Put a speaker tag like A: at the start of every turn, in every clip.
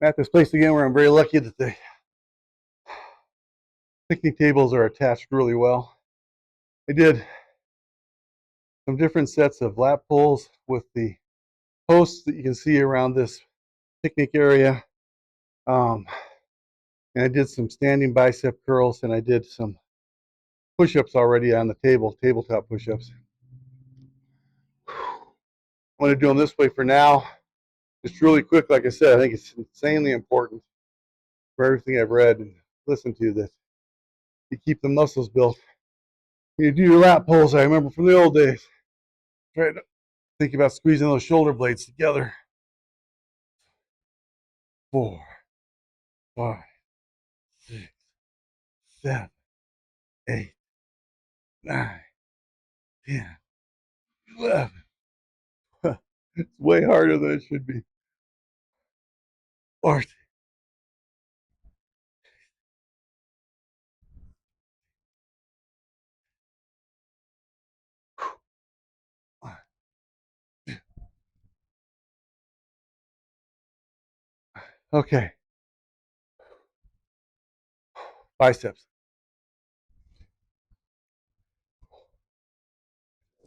A: I'm at this place again where I'm very lucky that the picnic tables are attached really well. I did some different sets of lap pulls with the posts that you can see around this picnic area. Um, and I did some standing bicep curls, and I did some push-ups already on the tabletop push-ups. I'm going to do them this way for now. Just really quick, like I said, I think it's insanely important for everything I've read and listened to that you keep the muscles built. When you do your lat pulls, I remember from the old days, try to think about squeezing those shoulder blades together. 4, 5, 6, 7, 8, 9, 10, 11. It's way harder than it should be. 14. Okay, biceps.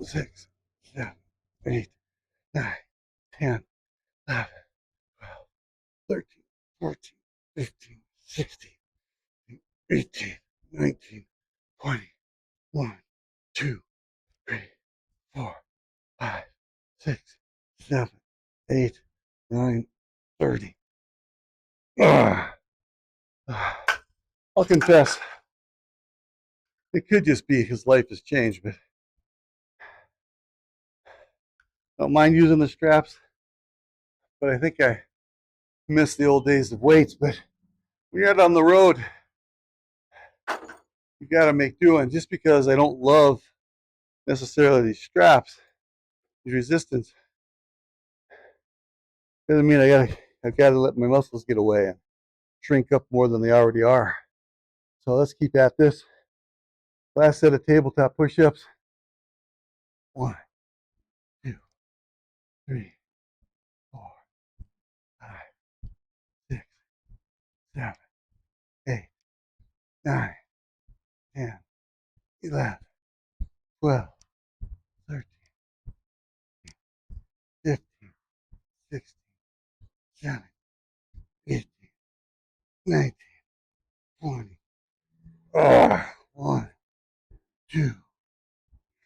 A: 6, 7, 8, 9, 10, 11, 12, 13, 14, 15, 16, 18, 19, 20, 1, 2, 3, 4, 5, 6, 7, 8, 9, 30. Ah, I'll confess, it could just be his life has changed, but I don't mind using the straps. But I think I miss the old days of weights. But when you're out on the road, you got to make do. And just because I don't love necessarily these straps, these resistance, doesn't mean I've got to let my muscles get away and shrink up more than they already are. So let's keep at this. Last set of tabletop push-ups. 1, 2, 3, 4, 5, 6, 7, 8, 9, 10, 11, 12, 13, 15, 16, 17, 18, 19, 20. 1, 2,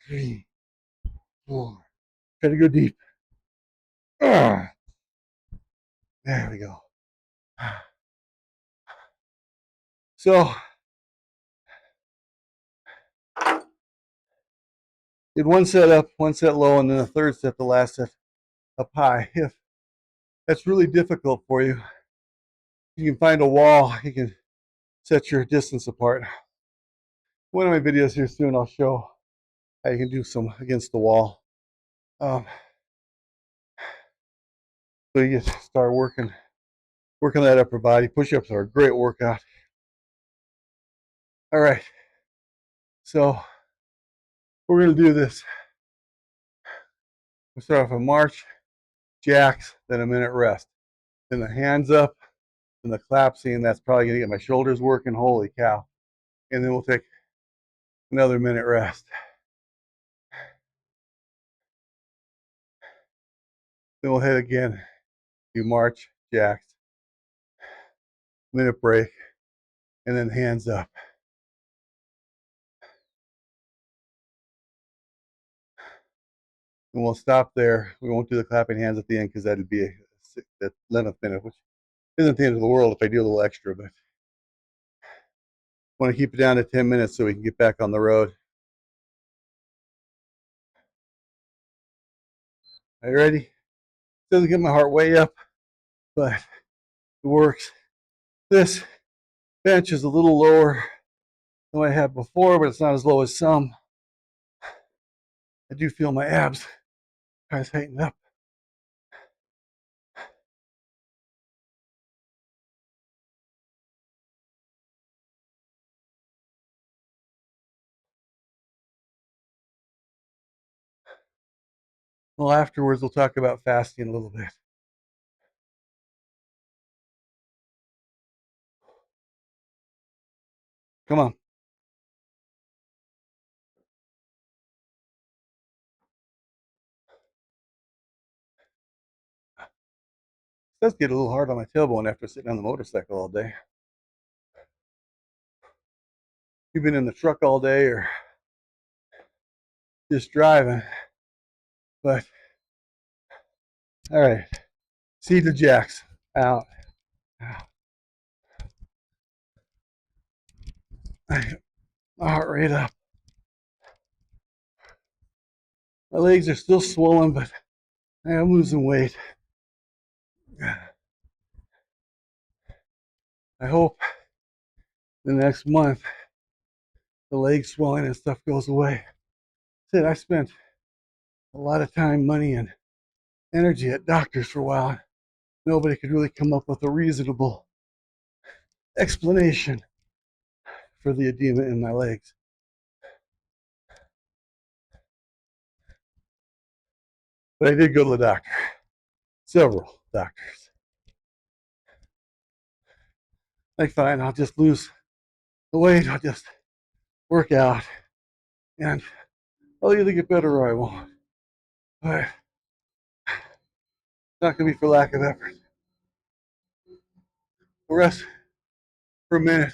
A: 3, 4. Try to go deep. There we go. So, did one set up, one set low, and then the third set, the last set up high. If that's really difficult for you, you can find a wall. You can set your distance apart. One of my videos here soon, I'll show how you can do some against the wall. Um, so you just start working that upper body. Push-ups are a great workout. All right, so we're gonna do this. We'll start off a march, jacks, then a minute rest. Then the hands up, and the collapsing. That's probably gonna get my shoulders working. Holy cow! And then we'll take another minute rest. Then we'll hit again. Do march, jacks, minute break, and then hands up. And we'll stop there. We won't do the clapping hands at the end because that'd be that 11th minute, which isn't the end of the world if I do a little extra, but I want to keep it down to 10 minutes so we can get back on the road. Are you ready? Doesn't get my heart way up, but it works. This bench is a little lower than what I had before, but it's not as low as some. I do feel my abs trying to tighten up. Well, afterwards, we'll talk about fasting a little bit. Come on. It does get a little hard on my tailbone after sitting on the motorcycle all day. You've been in the truck all day or just driving. But all right. See the jacks. Out. Out. My heart rate up. My legs are still swollen, but I am losing weight. I hope the next month the leg swelling and stuff goes away. I spent a lot of time, money, and energy at doctors for a while. Nobody could really come up with a reasonable explanation for the edema in my legs. But I did go to the doctor, several doctors. Like, fine, I'll just lose the weight, I'll just work out, and I'll either get better or I won't. But it's not going to be for lack of effort. We'll rest for a minute.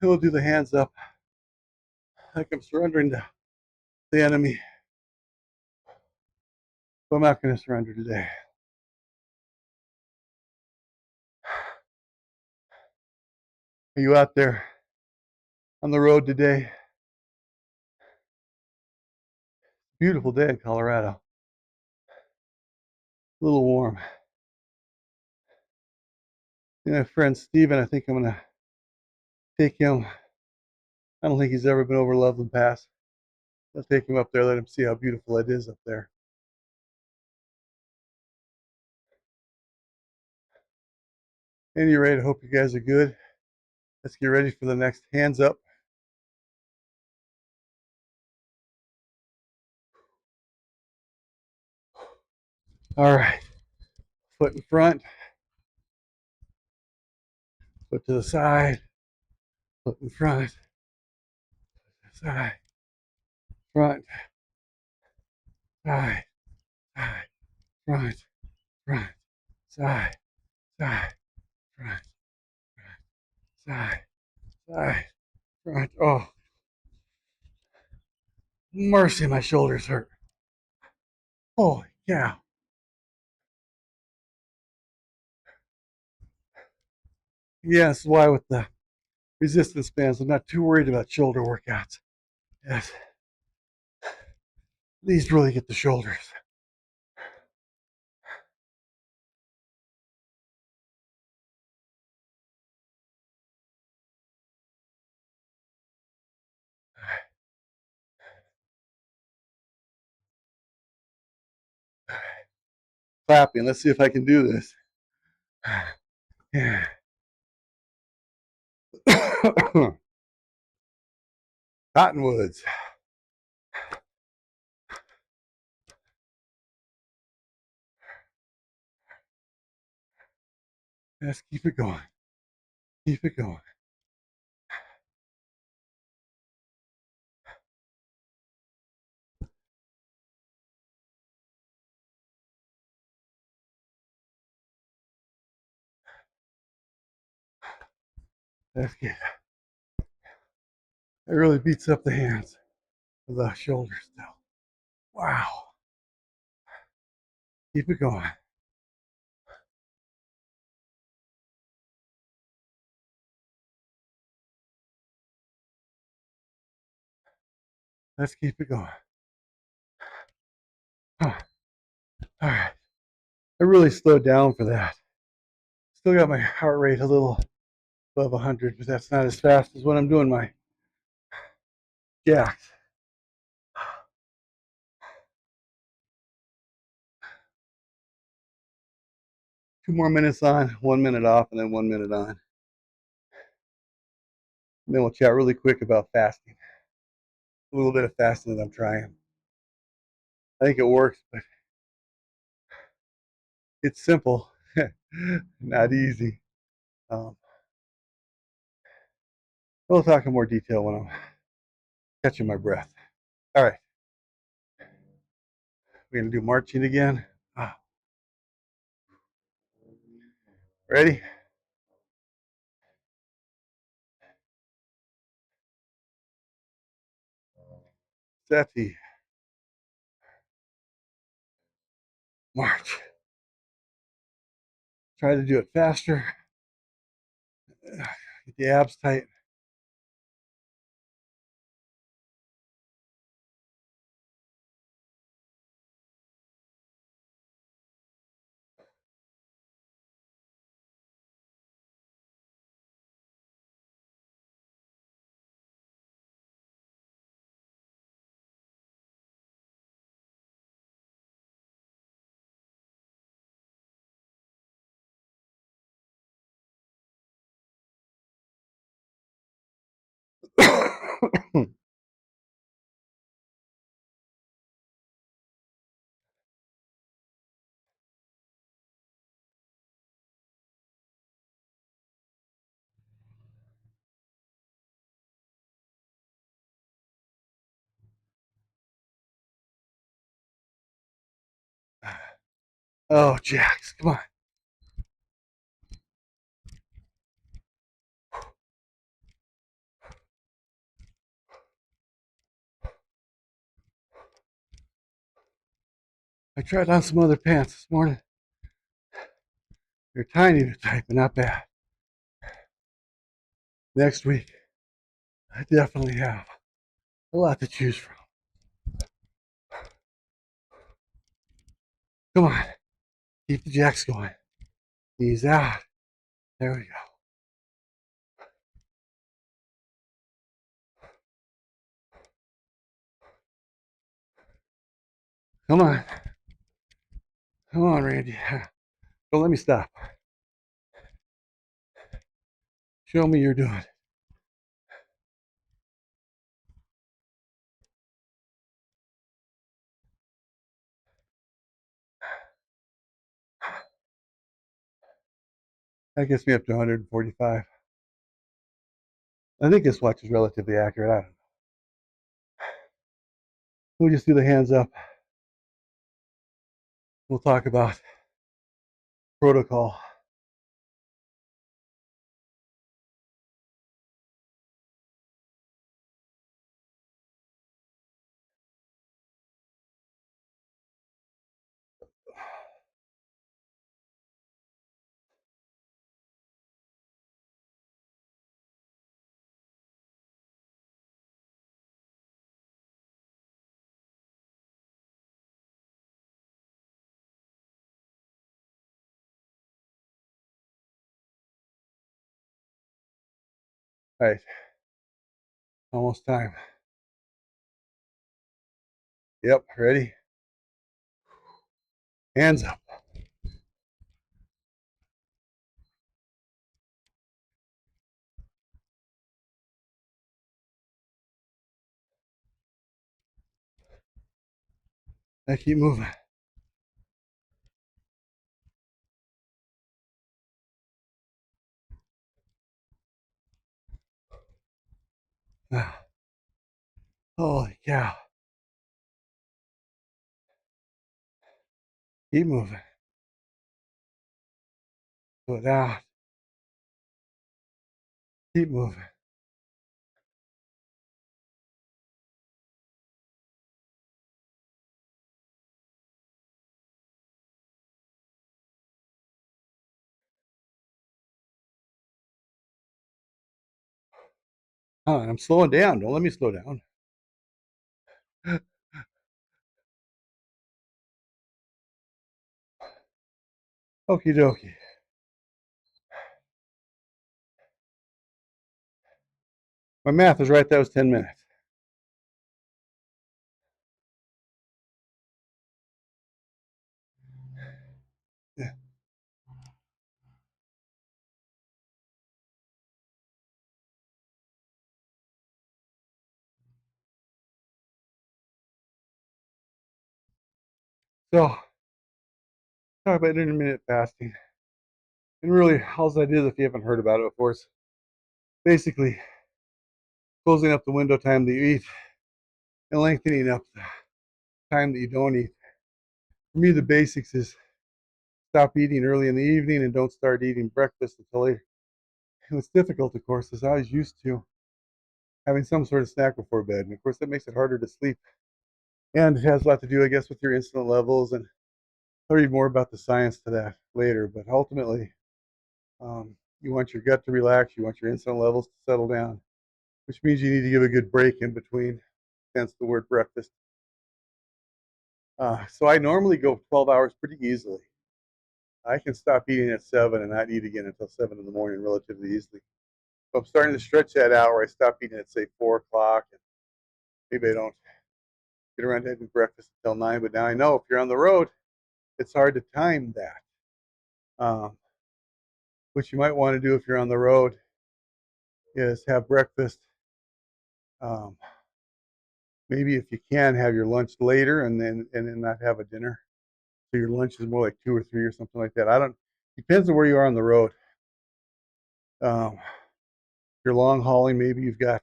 A: Then we'll do the hands up, like I'm surrendering to the enemy. But I'm not going to surrender today. Are you out there on the road today? Beautiful day in Colorado. A little warm. My friend Steven, I think I'm going to take him. I don't think he's ever been over Loveland Pass. I'll take him up there, let him see how beautiful it is up there. At any rate, I hope you guys are good. Let's get ready for the next hands up. All right. Foot in front, foot to the side, foot in front, side, front, side, side, front, front, side, side, front, side, side, front. Oh, mercy, my shoulders hurt. Holy cow. Yeah, that's why with the resistance bands, I'm not too worried about shoulder workouts. Yes, these really get the shoulders. Clapping. Let's see if I can do this. Yeah. Cottonwoods. Let's keep it going. Keep it going. That's good. It really beats up the hands of the shoulders still. Wow. Keep it going. Let's keep it going. Oh, all right. I really slowed down for that. Still got my heart rate a little above 100, but that's not as fast as when I'm doing my jacks. 2 more minutes on, 1 minute off, and then 1 minute on. And then we'll chat really quick about fasting. A little bit of fasting that I'm trying. I think it works, but it's simple, not easy. Um, We'll talk in more detail when I'm catching my breath. All right, we're gonna do marching again. Ah, ready? Set, march. Try to do it faster. Get the abs tight. Oh, Jax, come on. I tried on some other pants this morning. They're tiny to type, but not bad. Next week, I definitely have a lot to choose from. Come on, keep the jacks going. Knees out. There we go. Come on. Come on, Randy. Don't let me stop. Show me you're doing it. That gets me up to 145. I think this watch is relatively accurate. I don't know. We'll just do the hands up. We'll talk about protocol. All right, almost time. Yep, ready? Hands up. I keep moving. Ah, holy cow. Keep moving. Go down. Keep moving. Oh, I'm slowing down. Don't let me slow down. Okie dokie. My math is right. That was 10 minutes. Yeah. So, talk about intermittent fasting. And really, all I did, if you haven't heard about it before, is basically closing up the window time that you eat and lengthening up the time that you don't eat. For me, the basics is stop eating early in the evening and don't start eating breakfast until later. And what's difficult, of course, is I was used to having some sort of snack before bed. And of course, that makes it harder to sleep. And it has a lot to do, I guess, with your insulin levels. And I'll read more about the science to that later. But ultimately, you want your gut to relax. You want your insulin levels to settle down, which means you need to give a good break in between, hence the word breakfast. So I normally go 12 hours pretty easily. I can stop eating at 7 and not eat again until 7 in the morning relatively easily. So I'm starting to stretch that out where I stop eating at, say, 4 o'clock. And maybe I don't get around to having breakfast until 9. But now I know if you're on the road, it's hard to time that. What you might want to do if you're on the road is have breakfast. Um, Maybe if you can, have your lunch later and then not have a dinner. So your lunch is more like 2 or 3 or something like that. I don't. Depends on where you are on the road. If you're long hauling, maybe you've got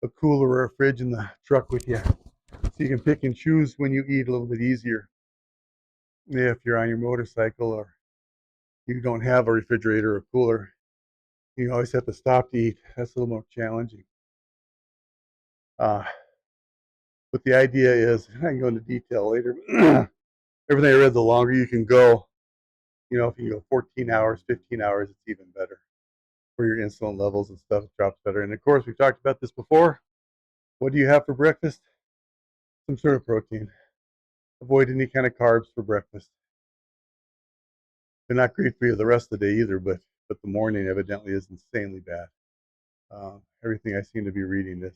A: a cooler or a fridge in the truck with you, so you can pick and choose when you eat a little bit easier. If you're on your motorcycle or you don't have a refrigerator or cooler, you always have to stop to eat. That's a little more challenging. Uh, but the idea is, I can go into detail later. Everything I read, the longer you can go, if you go 14 hours, 15 hours, it's even better for your insulin levels and stuff. It drops better. And of course, we've talked about this before. What do you have for breakfast? Some sort of protein. Avoid any kind of carbs for breakfast. They're not great for you the rest of the day either, but the morning evidently is insanely bad. Everything I seem to be reading this.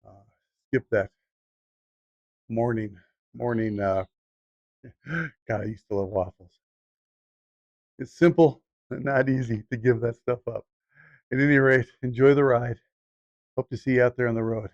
A: Uh, Skip that morning. God, I used to love waffles. It's simple and not easy to give that stuff up. At any rate, enjoy the ride. Hope to see you out there on the road.